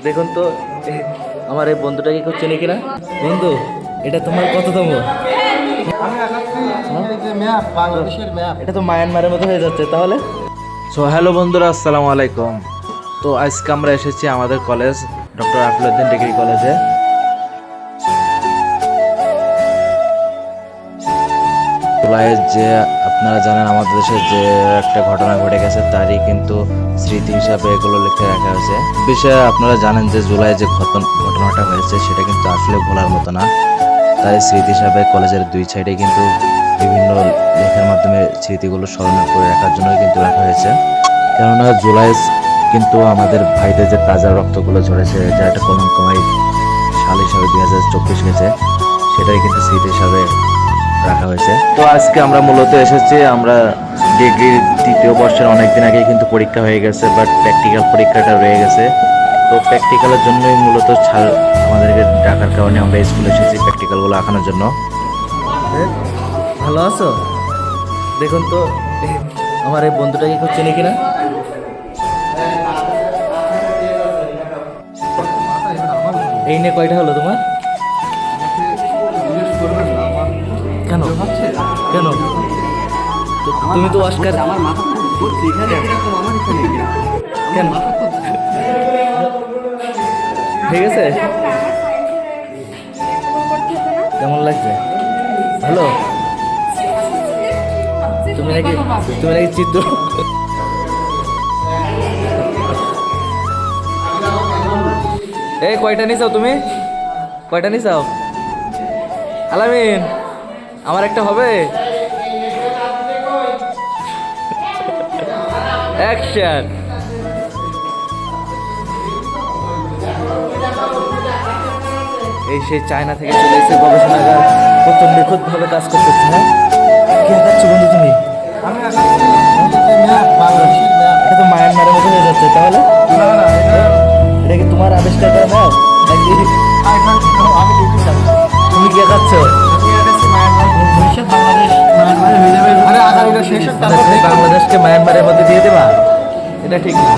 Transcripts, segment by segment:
দেখুন তো আমার এই বন্ধুটাকে কেউ চেনে কিনা। বন্ধু, এটা তোমার কততম? এটা তো মায়ানমারের মতো হয়ে যাচ্ছে তাহলে। সো হ্যালো বন্ধুরা, আসসালামু আলাইকুম। তো আজকে আমরা এসেছি আমাদের কলেজ ডক্টর আফিউদ্দিন ডিগ্রি কলেজে। জুলাইয়ের যে আপনারা জানেন আমাদের দেশে যে একটা ঘটনা ঘটে গেছে তারই কিন্তু স্মৃতি হিসাবে এগুলো লিখে রাখা হয়েছে। বিষয়ে আপনারা জানেন যে জুলাই যে ঘটনাটা হয়েছে সেটা কিন্তু আসলে ভোলার মতো না। তাই স্মৃতি হিসাবে কলেজের দুই সাইডে কিন্তু বিভিন্ন লেখার মাধ্যমে স্মৃতিগুলো স্মরণ করে রাখার জন্য কিন্তু রাখা হয়েছে। কেননা জুলাই কিন্তু আমাদের ভাইদের যে তাজা রক্তগুলো ঝরেছে, যা একটা কলঙ্কময় সাল হিসাবে 2024 গেছে, সেটাই কিন্তু স্মৃতি হিসাবে রাখা হয়েছে। তো আজকে আমরা মূলত এসেছি, আমরা ডিগ্রির তৃতীয় বর্ষের অনেকদিন আগেই কিন্তু পরীক্ষা হয়ে গেছে, বাট প্র্যাকটিক্যাল পরীক্ষাটা রয়ে গেছে। তো প্র্যাকটিক্যালের জন্যই মূলত আমাদেরকে ডাকার কারণে আমরা স্কুলে এসেছি প্র্যাকটিক্যালগুলো আঁকানোর জন্য। ভালো আছো? দেখুন তো আমার এই বন্ধুটাকে কেউ চেনে কিনা। এই নিয়ে কয়টা হলো তোমার? কেন কেন তুমি তো অস্কার আমার মাথা কেন ঠিক আছে? কেমন লাগছে? ভালো? তুমি নাকি চিত্র এই কয়টা নিছাও? তুমি কয়টা নিছাও? আলামিন, আমার একটা হবে। অ্যাকশন। এই সেই চায়না থেকে চলে এসে গবেষণাগার কত নিখুঁতভাবে কাজ করতেছে। হ্যাঁ, কি আঁকাচ্ছ বন্ধু তুমি? এটা তো মায়ানমারের মতো হয়ে যাচ্ছে তাহলে। এটা কি তোমার আবিষ্কার করা ম্যাপ নাকি? তুমি কি আঁকাচ্ছ? বাংলাদেশকে মায়ানমারের মধ্যে দিয়ে দেবা? এটা ঠিক না।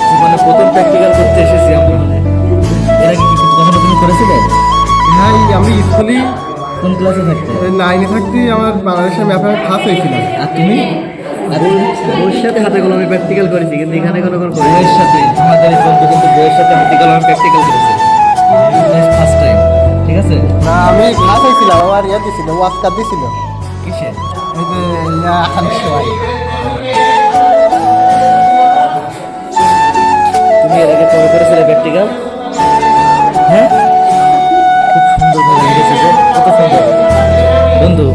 জীবনে প্রথম প্র্যাকটিক্যাল করতে এসেছি আমরা। এরা কি কখনো তুমি করেছিলে? হ্যাঁ, আমি স্কুলে কোন ক্লাসে থাকতে? 9-এ থাকতে আমার বাংলাদেশের ম্যাপে ফার্স্ট হয়েছিল। আর তুমি? আর ওর সাথে হাতে কলমে প্র্যাকটিক্যাল করেছি, কিন্তু এখানে কোনো বইয়ের সাথে আমাদের এই বন্ধু কিন্তু বইয়ের সাথে হাতে কলমে প্র্যাকটিক্যাল করেছে ফার্স্ট টাইম। ঠিক আছে? না, আমি ফার্স্ট হয়েছিলাম। আমার ইয়ে দিছিল, ওয়াস্কার দিছিল। কিসে? এই যে আখানের সময়। তুমি এর আগে পরে করেছিলে প্র্যাকটিক্যাল? হ্যাঁ, খুব সুন্দর ভাবে লিখেছে যে, কত সুন্দর। বন্ধু,